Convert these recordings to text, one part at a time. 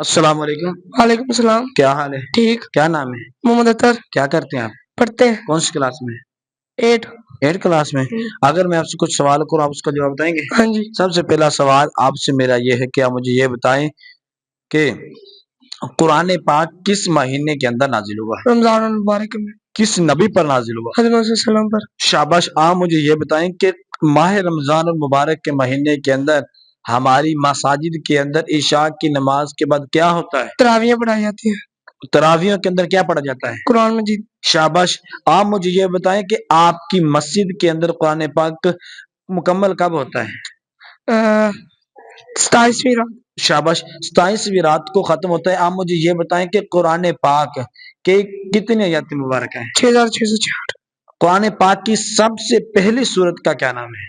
السلام علیکم. وعلیکم السلام. کیا حال ہے؟ ٹھیک. کیا نام ہے؟ محمد اطہر. کیا کرتے ہیں آپ؟ پڑھتے ہیں. کون سی کلاس میں؟ 8. 8 کلاس میں. اگر میں آپ سے کچھ سوال کروں آپ اس کا جواب بتائیں گے؟ ہاں جی. سب سے پہلا سوال آپ سے میرا یہ ہے کہ آپ مجھے یہ بتائیں کہ قرآن پاک کس مہینے کے اندر نازل ہوا؟ رمضان المبارک میں. کس نبی پر نازل ہوا؟ حضرت محمد صلی اللہ علیہ وسلم پر. شاباش. آپ مجھے یہ بتائیں کہ ماہ رمضان المبارک کے مہینے کے اندر ہماری مساجد کے اندر عشاء کی نماز کے بعد کیا ہوتا ہے؟ تراویح پڑھائی جاتی ہیں. تراویح کے اندر کیا پڑھا جاتا ہے؟ قرآن مجید. شاباش. آپ مجھے یہ بتائیں کہ آپ کی مسجد کے اندر قرآن پاک مکمل کب ہوتا ہے؟ 27ویں رات. شاباش. 27ویں رات کو ختم ہوتا ہے. آپ مجھے یہ بتائیں کہ قرآن پاک کے کتنے آیات مبارک ہیں؟ 6666. قرآن پاک کی سب سے پہلی سورت کا کیا نام ہے؟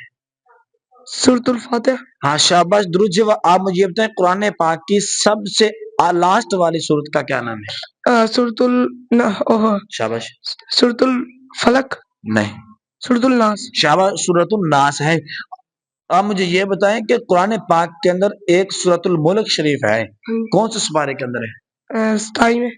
سورۃ الفاتح. ہاں شاباش. درود جواب. آپ مجھے یہ بتائیں قرآن پاک کی سب سے لاسٹ والی سورت کا کیا نام ہے؟ شاباش. سورۃ الفلق. نہیں. سورۃ الناس. شاباش. سورۃ الناس ہے. آپ مجھے یہ بتائیں کہ قرآن پاک کے اندر ایک سورۃ الملک شریف ہے، کون سے سپارے کے اندر ہے؟ 27 میں.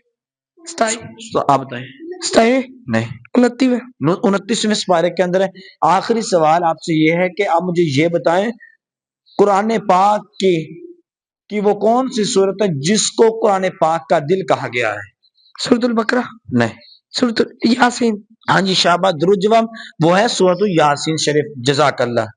27. آپ بتائیں. 27 نہیں. 29 میں. 29ویں سپارے کے اندر ہے. آخری سوال آپ سے یہ ہے کہ آپ مجھے یہ بتائیں قرآن پاک کی وہ کون سی سورت ہے جس کو قرآن پاک کا دل کہا گیا ہے؟ سورۃ البقرہ. نہیں. سورۃ یاسین. ہاں جی شاباش. درود جواب. وہ ہے سورۃ یاسین شریف. جزاک اللہ.